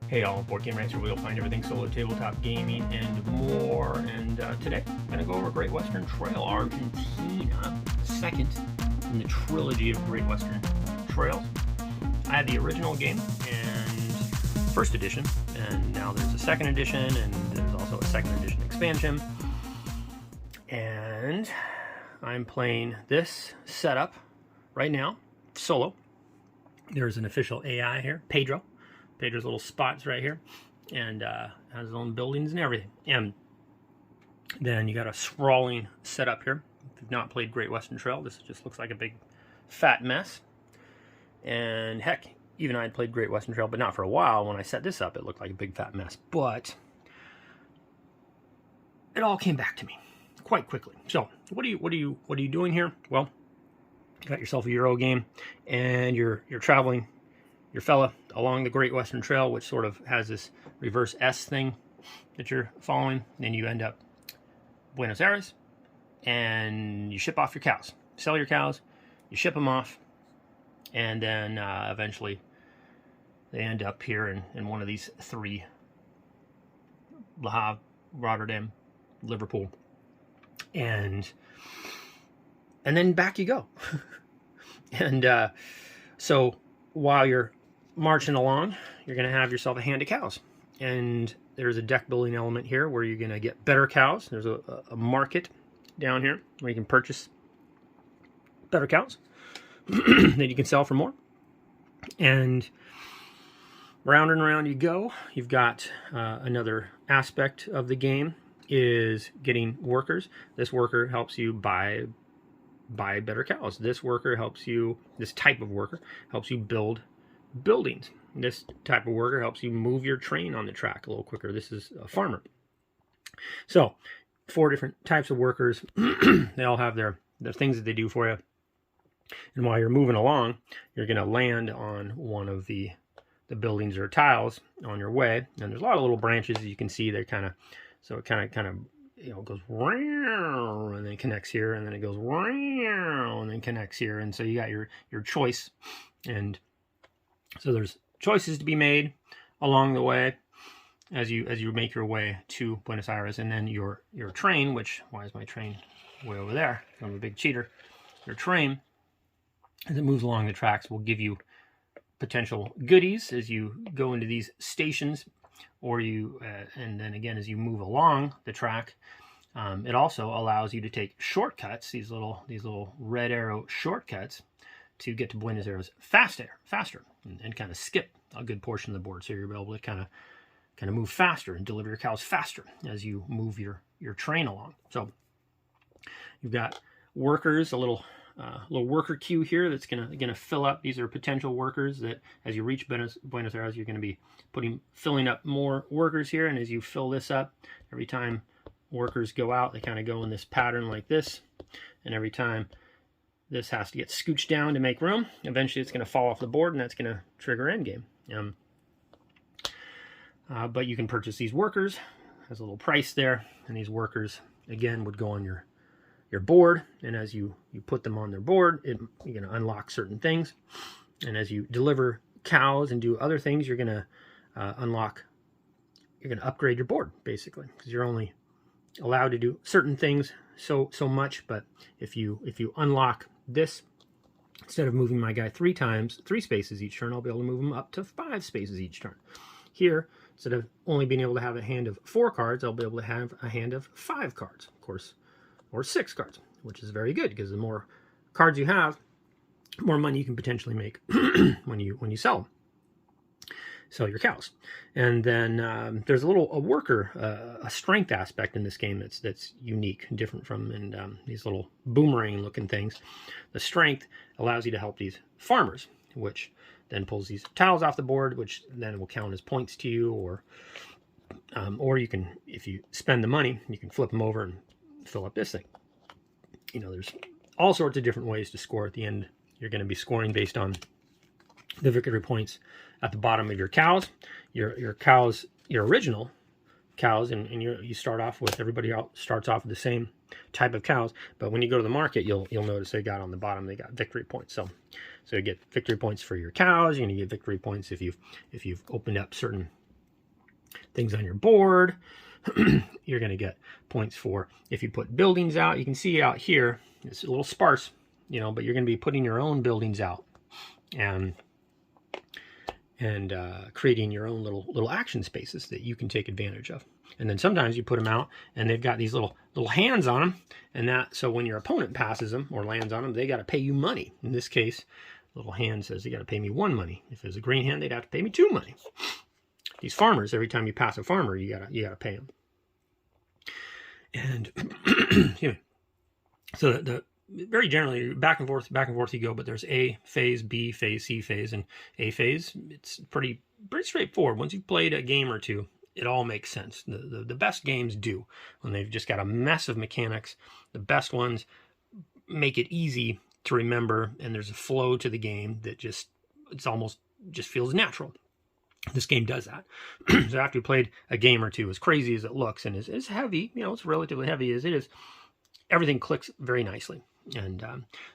Hey all, Board Game Rancher, where you'll find everything solo, tabletop gaming, and more. And today, I'm going to go over Great Western Trail Argentina, second in the trilogy of Great Western Trails. I had the original game and first edition, and now there's a second edition, and there's also a second edition expansion. And I'm playing this setup right now, solo. There's an official AI here, Pedro. Pedro's little spots right here, and has his own buildings and everything. And then you got a sprawling setup here. If you've not played Great Western Trail, this just looks like a big fat mess. And heck, even I had played Great Western Trail, but not for a while. When I set this up, it looked like a big fat mess. But it all came back to me quite quickly. So what are you doing here? Well, you got yourself a Euro game, and you're traveling your fella along the Great Western Trail, which sort of has this reverse S thing that you're following. Then you end up Buenos Aires, and you ship off your cows. Sell your cows, you ship them off, and then eventually they end up here in one of these three: Le Havre, Rotterdam, Liverpool, and then back you go. And so while you're marching along, you're going to have yourself a hand of cows, and there's a deck building element here where you're going to get better cows. There's a market down here where you can purchase better cows that you can sell for more, and round and round you go. You've got another aspect of the game is getting workers. This worker helps you buy better cows. This type of worker helps you build buildings. This type of worker helps you move your train on the track a little quicker. This is a farmer. So 4 different types of workers. They all have their things that they do for you. And while you're moving along, you're going to land on one of the buildings or tiles on your way. And there's a lot of little branches, as you can see. They're kind of goes round and then connects here, and then it goes round and then connects here. And so you got your choice, and so there's choices to be made along the way as you make your way to Buenos Aires. And then your train, which, why is my train way over there? I'm a big cheater. Your train, as it moves along the tracks, will give you potential goodies as you go into these stations, or and then again as you move along the track. It also allows you to take shortcuts, these little red arrow shortcuts, to get to Buenos Aires faster, and kind of skip a good portion of the board. So you're able to kind of move faster and deliver your cows faster as you move your train along. So you've got workers, a little worker queue here that's gonna fill up. These are potential workers that as you reach Buenos Aires, you're going to be filling up more workers here. And as you fill this up, every time workers go out, they kind of go in this pattern like this, and every time this has to get scooched down to make room, eventually it's going to fall off the board, and that's going to trigger endgame. But you can purchase these workers. There's a little price there, and these workers again would go on your board, and as you put them on their board, you're going to unlock certain things. And as you deliver cows and do other things, you're going to upgrade your board, basically, because you're only allowed to do certain things so much. But if you unlock this, instead of moving my guy 3 spaces each turn, I'll be able to move him up to 5 spaces each turn. Here, instead of only being able to have a hand of 4 cards, I'll be able to have a hand of 5 cards, of course, or 6 cards, which is very good, because the more cards you have, the more money you can potentially make when you sell your cows. And then there's a worker, a strength aspect in this game that's unique, different from these little boomerang looking things. The strength allows you to help these farmers, which then pulls these tiles off the board, which then will count as points to you, or you can, if you spend the money, you can flip them over and fill up this thing. There's all sorts of different ways to score at the end. You're going to be scoring based on the victory points at the bottom of your cows. Your cows, your original cows, and you start off with, everybody else starts off with the same type of cows, but when you go to the market, you'll notice they got on the bottom, they got victory points. So you get victory points for your cows. You're going to get victory points if you've opened up certain things on your board. You're going to get points for if you put buildings out. You can see out here, it's a little sparse, you know, but you're going to be putting your own buildings out and creating your own little action spaces that you can take advantage of. And then sometimes you put them out and they've got these little hands on them, and that, so when your opponent passes them or lands on them, they got to pay you money. In this case, little hand says they got to pay me 1 money. If it was a green hand, they'd have to pay me 2 money. These farmers, every time you pass a farmer, you gotta pay them. And so the very generally back and forth you go, but there's A phase, B phase, C phase, and A phase. It's pretty straightforward. Once you've played a game or two, it all makes sense. The best games do, when they've just got a mess of mechanics. The best ones make it easy to remember, and there's a flow to the game that it's almost just feels natural. This game does that. So after you played a game or two, as crazy as it looks and as heavy, you know, it's relatively heavy as it is, everything clicks very nicely. And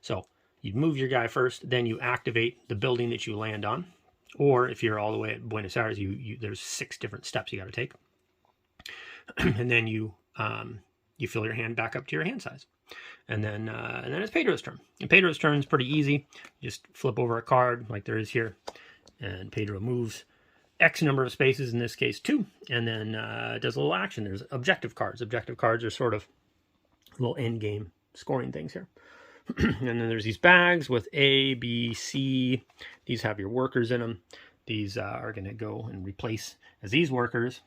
so you move your guy first, then you activate the building that you land on. Or if you're all the way at Buenos Aires, there's 6 different steps you got to take. And then you fill your hand back up to your hand size. And then it's Pedro's turn. And Pedro's turn is pretty easy. You just flip over a card like there is here. And Pedro moves X number of spaces, in this case 2. And then does a little action. There's objective cards. Objective cards are sort of little end game scoring things here. And then there's these bags with A, B, C. These have your workers in them. These are going to go and replace, as these workers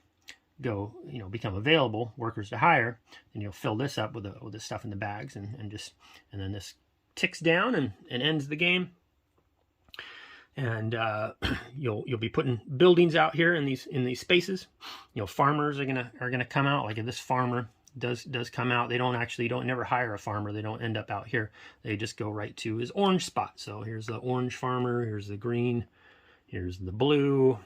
go, you know, become available, workers to hire, and you'll fill this up with the stuff in the bags, and then this ticks down and ends the game. And you'll be putting buildings out here in these spaces. You know, farmers are gonna come out. Like if this farmer does come out, they don't never hire a farmer. They don't end up out here. They just go right to his orange spot. So here's the orange farmer, here's the green, here's the blue,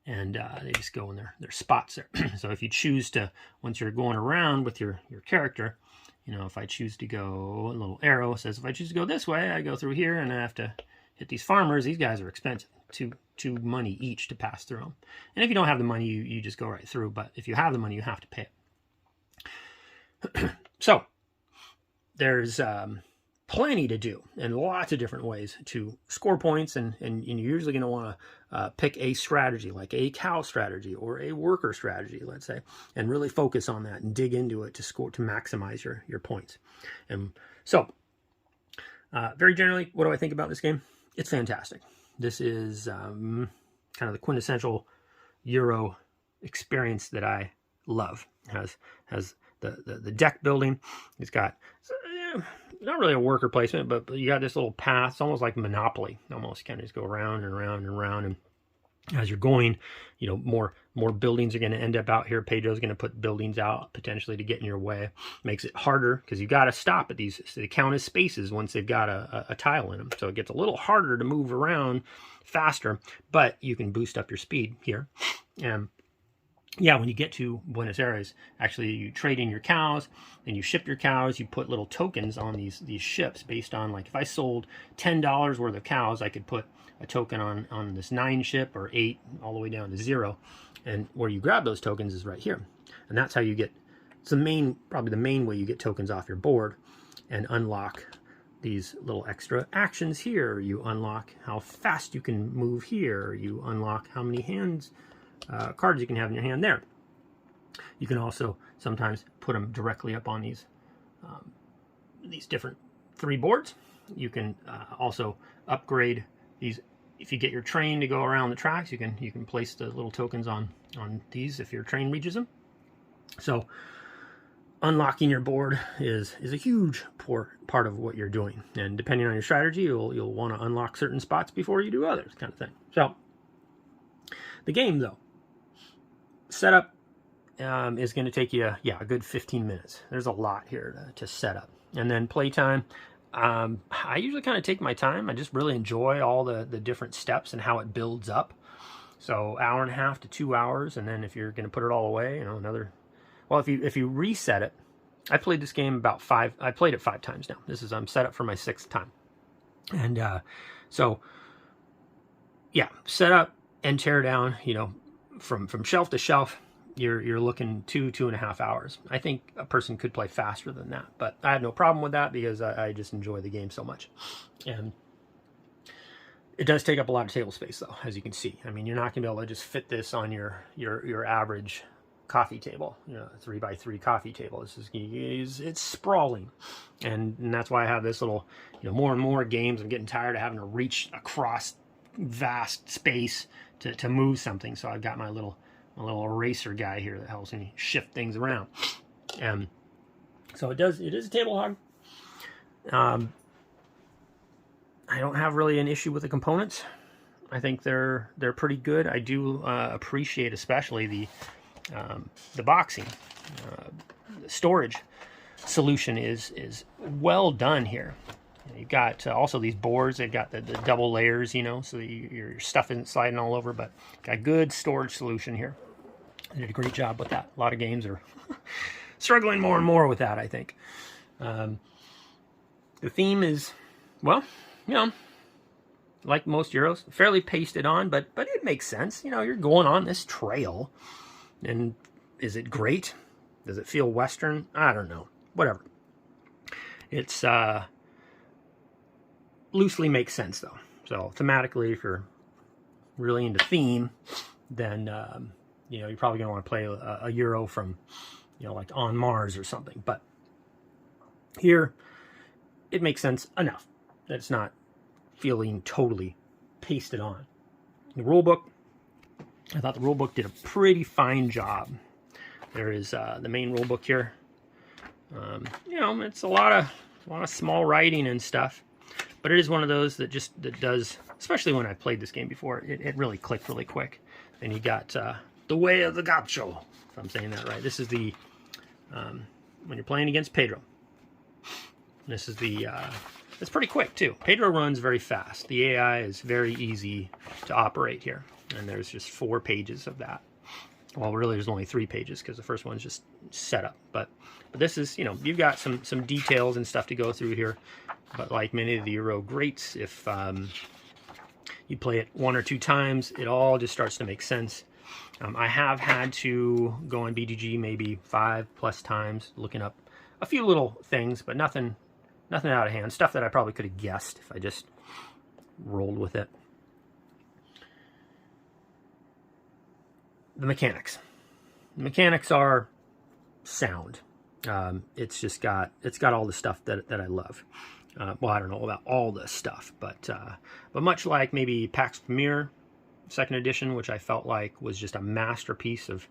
and they just go in their spots there. So if you choose to, once you're going around with your character, you know, if I choose to go, a little arrow says if I choose to go this way, I go through here and I have to hit these farmers. These guys are expensive. Two money each to pass through them. And if you don't have the money, you just go right through. But if you have the money, you have to pay it. So there's plenty to do and lots of different ways to score points. And you're usually going to want to pick a strategy, like a cow strategy or a worker strategy, let's say, and really focus on that and dig into it to maximize your points. And so very generally, what do I think about this game? It's fantastic. This is kind of the quintessential Euro experience that I love. It has the deck building. It's got not really a worker placement, but you got this little path. It's almost like Monopoly. Almost kind of just go around and around and around. And as you're going, you know, more buildings are going to end up out here. Pedro's going to put buildings out potentially to get in your way. Makes it harder because you got to stop at these. So they count as spaces once they've got a tile in them. So it gets a little harder to move around faster, but you can boost up your speed here. And yeah, when you get to Buenos Aires, actually you trade in your cows, then you ship your cows, you put little tokens on these ships based on, like, if I sold $10 worth of cows, I could put a token on this 9 ship or 8 all the way down to 0. And where you grab those tokens is right here. And that's how you get, it's probably the main way you get tokens off your board and unlock these little extra actions here. You unlock how fast you can move here. You unlock how many cards you can have in your hand there. You can also sometimes put them directly up on these different 3 boards. You can also upgrade these. If you get your train to go around the tracks, you can place the little tokens on these if your train reaches them. So unlocking your board is a huge part of what you're doing, and depending on your strategy, you'll want to unlock certain spots before you do others, kind of thing. So the game, though, setup is going to take you a good 15 minutes. There's a lot here to set up. And then playtime, I usually kind of take my time. I just really enjoy all the different steps and how it builds up. So 1.5 to 2 hours, and then if you're going to put it all away, you know, another. Well, if you reset it, I played this game I played it 5 times now. I'm set up for my 6th time, and so yeah, set up and tear down. You know, from shelf to shelf, you're looking 2.5 hours. I think a person could play faster than that, but I have no problem with that because I just enjoy the game so much. And it does take up a lot of table space, though, as you can see. I mean, you're not going to be able to just fit this on your average coffee table, you know, 3x3 coffee table. It's sprawling, and that's why I have this little, you know, more and more games. I'm getting tired of having to reach across vast space to move something. So I've got my little eraser guy here that helps me shift things around. And so it is a table hog. I don't have really an issue with the components. I think they're pretty good. I do appreciate especially the boxing. The storage solution is well done here. You've got also these boards. They've got the double layers, you know, so your stuff isn't sliding all over, but got good storage solution here. They did a great job with that. A lot of games are struggling more and more with that, I think. The theme is, well, you know, like most Euros, fairly pasted on, but it makes sense. You know, you're going on this trail, and is it great? Does it feel Western? I don't know. Whatever. It's loosely makes sense, though. So thematically, if you're really into theme, then you know, you're probably going to want to play a Euro from, you know, like On Mars or something. But here, it makes sense enough. It's not feeling totally pasted on. The rulebook, I thought the rulebook did a pretty fine job. There is the main rulebook here. You know, it's a lot of small writing and stuff, but it is one of those that does, especially when I played this game before, it really clicked really quick. Then you got the Way of the Gaucho, if I'm saying that right. This is the when you're playing against Pedro. This is the it's pretty quick too. Pedro runs very fast. The AI is very easy to operate here, and there's just 4 pages of that. Well, really, there's only 3 pages because the first one's just setup. But this is, you know, you've got some details and stuff to go through here. But like many of the Euro greats, if you play it 1 or 2 times, it all just starts to make sense. I have had to go on BGG maybe 5+ times, looking up a few little things, but nothing out of hand. Stuff that I probably could have guessed if I just rolled with it. The mechanics. The mechanics are sound. It's got all the stuff that I love. Well, I don't know about all the stuff, but much like maybe Pax Premier 2nd edition, which I felt like was just a masterpiece of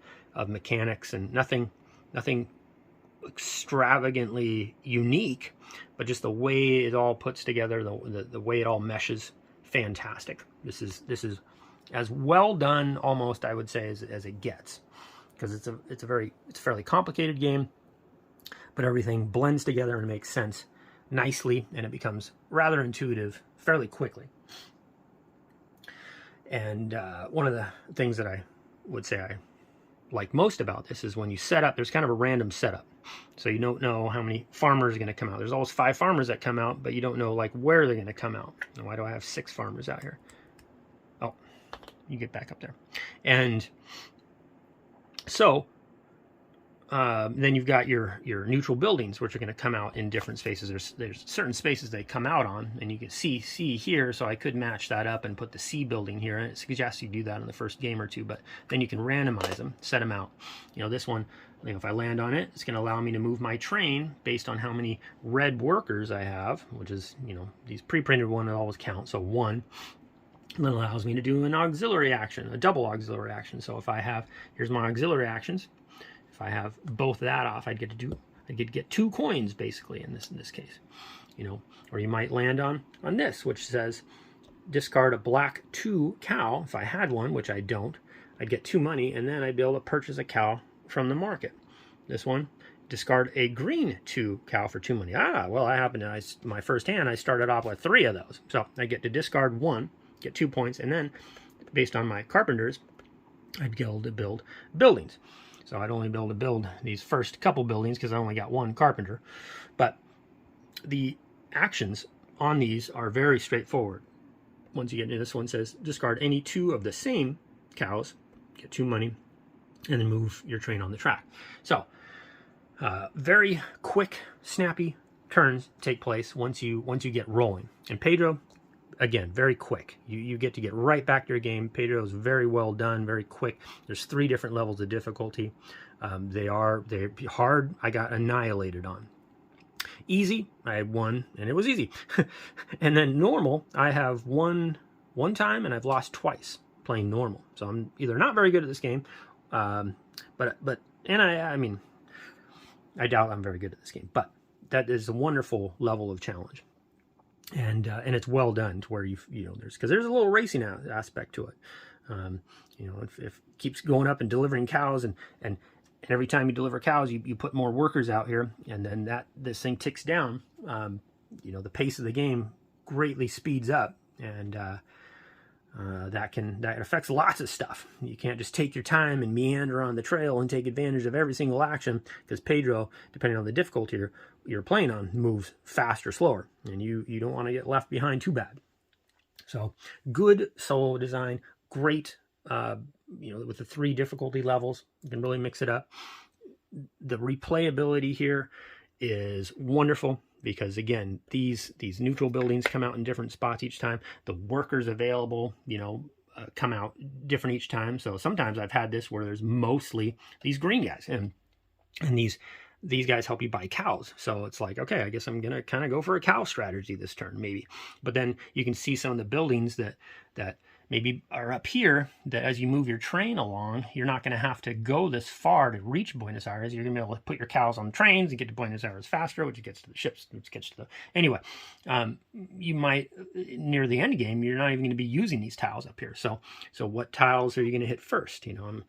mechanics, and nothing extravagantly unique, but just the way it all puts together, the way it all meshes, fantastic. This is as well done, almost, I would say, as it gets, because it's a fairly complicated game, but everything blends together and makes sense nicely, and it becomes rather intuitive fairly quickly. And one of the things that I would say I like most about this is when you set up, there's kind of a random setup. So you don't know how many farmers are going to come out. There's always 5 farmers that come out, but you don't know like where they're going to come out. And why do I have 6 farmers out here? Oh, you get back up there. And so then you've got your neutral buildings, which are going to come out in different spaces. There's certain spaces they come out on, and you can see here, so I could match that up and put the C building here, and it suggests you do that in the first game or 2, but then you can randomize them, set them out. You know, this one, you know, if I land on it, it's going to allow me to move my train based on how many red workers I have, which is, you know, these pre-printed ones always count, so 1. And then it allows me to do an auxiliary action, a double auxiliary action. So if I have, here's my auxiliary actions. If I have both that off, I'd get to get 2 coins basically in this case, you know. Or you might land on this, which says discard a black 2 cow. If I had one, which I don't, I'd get 2 money, and then I'd be able to purchase a cow from the market. This one, discard a green 2 cow for 2 money. Well, I happen to, my first hand, I started off with 3 of those, so I get to discard 1, get 2 points, and then based on my carpenters, I'd be able to build buildings. So I'd only be able to build these first couple buildings because I only got 1 carpenter. But the actions on these are very straightforward. Once you get into this one, says discard any 2 of the same cows get 2 money, and then move your train on the track. So very quick, snappy turns take place once you get rolling. And Pedro, again, very quick. You get to get right back to your game. Pedro is very well done, very quick. There's 3 different levels of difficulty. They're hard. I got annihilated on. Easy, I had 1, and it was easy. And then normal, I have won 1 time, and I've lost twice playing normal. So I'm either not very good at this game, I mean, I doubt I'm very good at this game. But that is a wonderful level of challenge, and it's well done to where you know there's a little racing aspect to it. You know, if it keeps going up and delivering cows, and every time you deliver cows, you put more workers out here, and then this thing ticks down. You know, the pace of the game greatly speeds up, and that affects lots of stuff. You can't just take your time and meander on the trail and take advantage of every single action, because Pedro, depending on the difficulty you're playing on, moves fast or slower, and you don't want to get left behind too bad. So good solo design, great. You know, with the 3 difficulty levels, you can really mix it up. The replayability here is wonderful because, again, these neutral buildings come out in different spots each time. The workers available, you know, come out different each time. So sometimes I've had this where there's mostly these green guys, and these guys help you buy cows. So it's like, okay, I guess I'm gonna kind of go for a cow strategy this turn, maybe. But then you can see some of the buildings that maybe are up here, that as you move your train along, you're not going to have to go this far to reach Buenos Aires. You're going to be able to put your cows on trains and get to Buenos Aires faster, which gets to the ships, which gets to the... Anyway, you might, near the end game, you're not even going to be using these tiles up here. So what tiles are you going to hit first? You know, I'm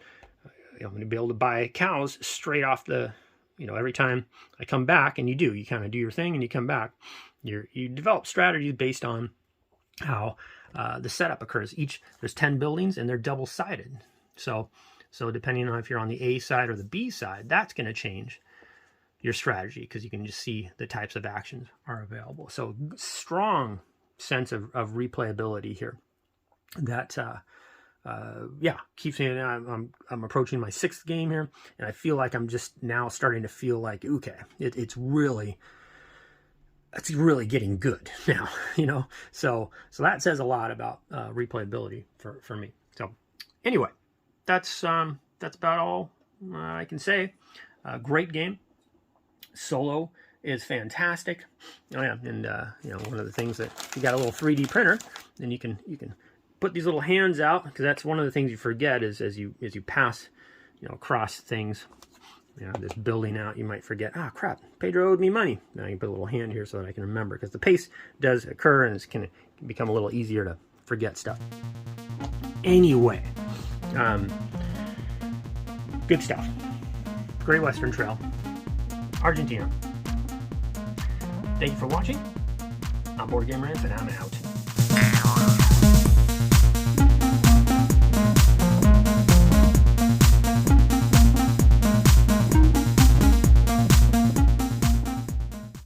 going to be able to buy cows straight off the... You know, every time I come back, and you kind of do your thing and you come back, you develop strategies based on how the setup occurs. There's 10 buildings, and they're double-sided. So depending on if you're on the A side or the B side, that's going to change your strategy, because you can just see the types of actions are available. So strong sense of replayability here. That yeah, keeps me. I'm approaching my 6th game here, and I feel like I'm just now starting to feel like, okay, it's really getting good now, you know. So that says a lot about replayability for me. So anyway, that's about all I can say. Great game. Solo is fantastic. Oh yeah, and you know, one of the things that you got a little 3D printer, and you can put these little hands out, because that's one of the things you forget is as you pass, you know, across things. You know, this building out, you might forget, ah, crap, Pedro owed me money. Now you put a little hand here so that I can remember, because the pace does occur, and it can become a little easier to forget stuff. Anyway, good stuff. Great Western Trail, Argentina. Thank you for watching. I'm Board Gamer Rants, and I'm out.